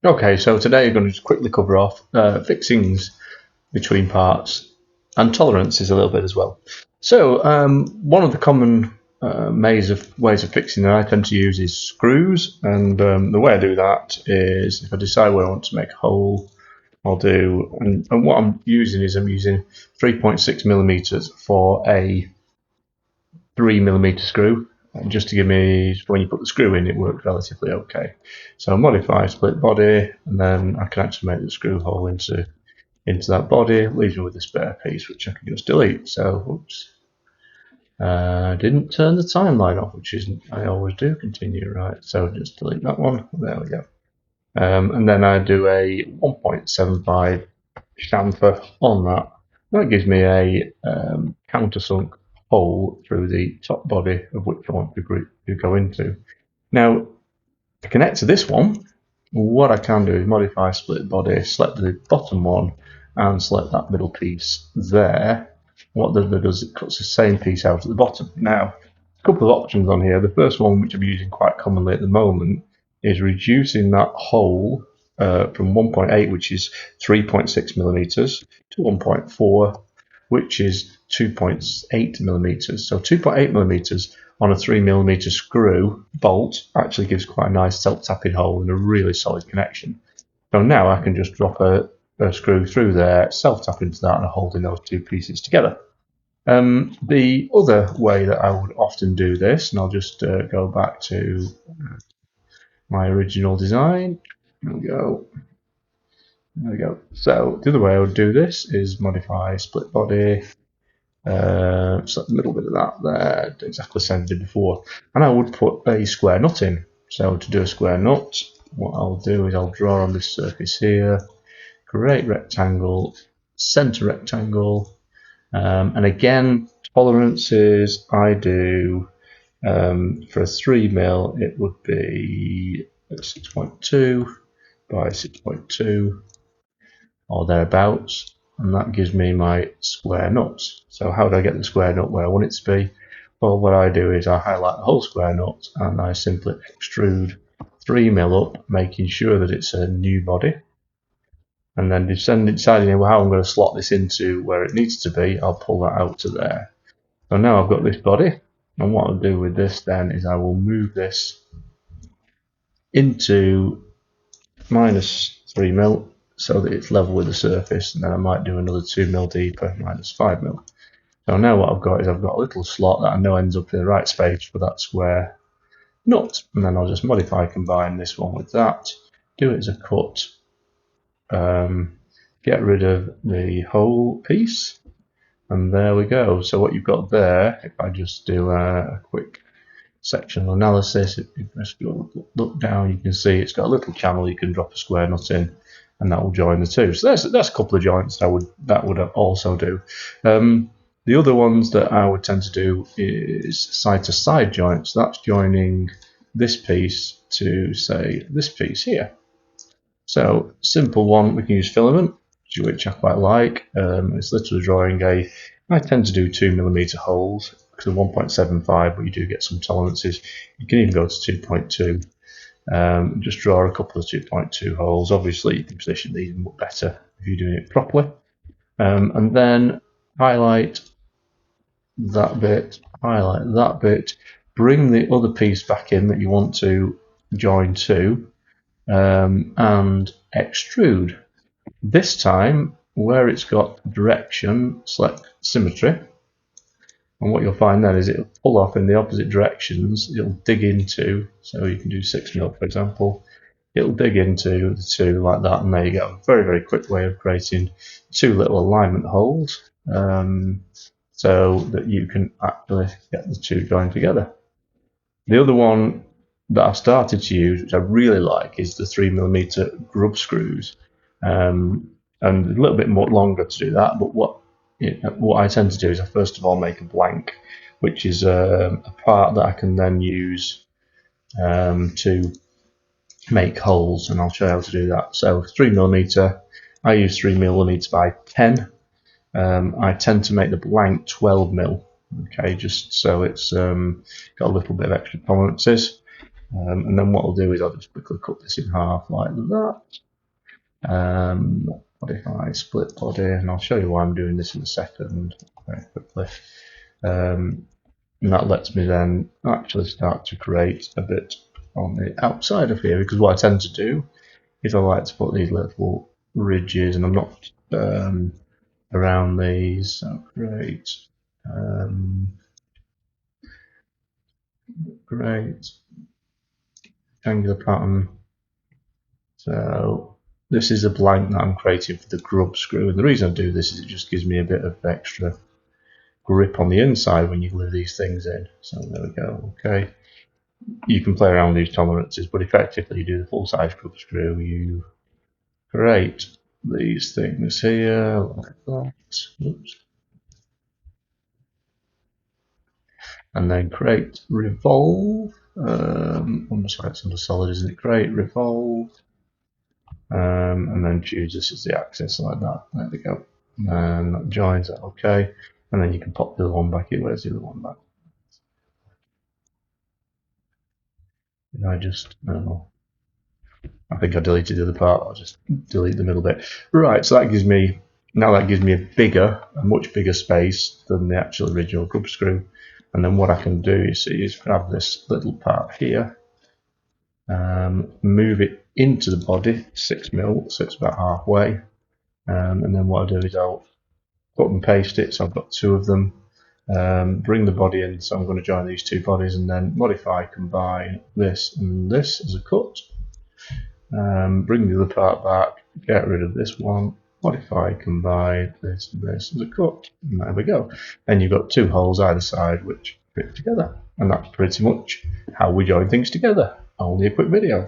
Okay, so today I'm going to just quickly cover off fixings between parts and tolerances a little bit as well. So one of the common ways of fixing that I tend to use is screws, and the way I do that is if I decide where I want to make a hole, I'll do, and what I'm using is I'm using 3.6 millimeters for a 3mm screw, just to give me, when you put the screw in, it works relatively okay. So I modify split body, and then I can actually make the screw hole into that body, leaves me with a spare piece which I can just delete. So, oops, didn't turn the timeline off, which isn't, I always do. Continue, right? So just delete that one. There we go. And then I do a 1.75 chamfer on that. That gives me a countersunk hole through the top body of which I want to go into. Now, to connect to this one, what I can do is modify split body, select the bottom one, and select that middle piece there. What that does, it cuts the same piece out at the bottom. Now, a couple of options on here. The first one, which I'm using quite commonly at the moment, is reducing that hole from 1.8, which is 3.6 millimeters, to 1.4, which is 2.8 millimeters. So 2.8 millimeters on a 3mm screw bolt actually gives quite a nice self-tapping hole and a really solid connection. So now I can just drop a screw through there, self-tap into that, and holding those two pieces together. The other way that I would often do this, and I'll just go back to my original design. There we go. There we go. So the other way I would do this is modify split body, select the middle bit of that there, exactly the same as I did before, and I would put a square nut in. So to do a square nut, what I'll do is I'll draw on this surface here, create rectangle, center rectangle, and again, tolerances I do for a 3mm, it would be 6.2 by 6.2 or thereabouts, and that gives me my square nut. So how do I get the square nut where I want it to be? Well, what I do is I highlight the whole square nut and I simply extrude 3mm up, making sure that it's a new body. And then deciding how I'm going to slot this into where it needs to be, I'll pull that out to there. So now I've got this body, and what I'll do with this then is I will move this into -3mm so that it's level with the surface, and then I might do another 2mm deeper, -5mm. So now what I've got is I've got a little slot that I know ends up in the right space for that square nut, and then I'll just modify, combine this one with that, do it as a cut, get rid of the whole piece, and there we go. So what you've got there, if I just do a quick sectional analysis, if you just look down, you can see it's got a little channel you can drop a square nut in, and that will join the two. So that's a couple of joints that would also do. The other ones that I would tend to do is side-to-side joints. That's joining this piece to, say, this piece here. So simple one, we can use filament, which I quite like. It's literally drawing I tend to do 2mm holes because of 1.75, but you do get some tolerances. You can even go to 2.2. Just draw a couple of 2.2 holes. Obviously, you can position these much better if you're doing it properly. And then highlight that bit, bring the other piece back in that you want to join to, and extrude. This time, where it's got direction, select symmetry, and what you'll find then is it'll pull off in the opposite directions. It'll dig into, so you can do 6mm for example, it'll dig into the two like that, and there you go. Very, very quick way of creating two little alignment holes, so that you can actually get the two joined together. The other one that I've started to use, which I really like, is the 3mm grub screws, and a little bit more longer to do that. But what I tend to do is I first of all make a blank, which is a part that I can then use to make holes, and I'll show you how to do that. So 3mm, I use 3mm by 10. I tend to make the blank 12mm. Okay, just so it's got a little bit of extra tolerances. And then what I'll do is I'll just quickly cut this in half like that. Modify split body, and I'll show you why I'm doing this in a second very quickly. And that lets me then actually start to create a bit on the outside of here, because what I tend to do is I like to put these little ridges, and I'm not around these. So great, great angular pattern. So this is a blank that I'm creating for the grub screw, and the reason I do this is it just gives me a bit of extra grip on the inside when you glue these things in. So there we go. Okay, you can play around with these tolerances, but effectively you do the full size grub screw, you create these things here like that. Oops. And then create revolve. I'm sorry, it's under solid, isn't it? Create revolve. And then choose this as the axis like that. There we go. And that joins that. Okay. And then you can pop the other one back here. Where's the other one back? And I just, I think I deleted the other part. I'll just delete the middle bit. Right. So that gives me, now that gives me a much bigger space than the actual original grub screw. And then what I can do, you see, is grab this little part here, move it into the body, 6mm, so it's about halfway. And then what I'll do is I'll cut and paste it, so I've got two of them. Bring the body in, so I'm going to join these two bodies, and then modify, combine this and this as a cut. Bring the other part back, get rid of this one, modify, combine this and this as a cut, and there we go. And you've got two holes either side which fit together, and that's pretty much how we join things together. Only a quick video.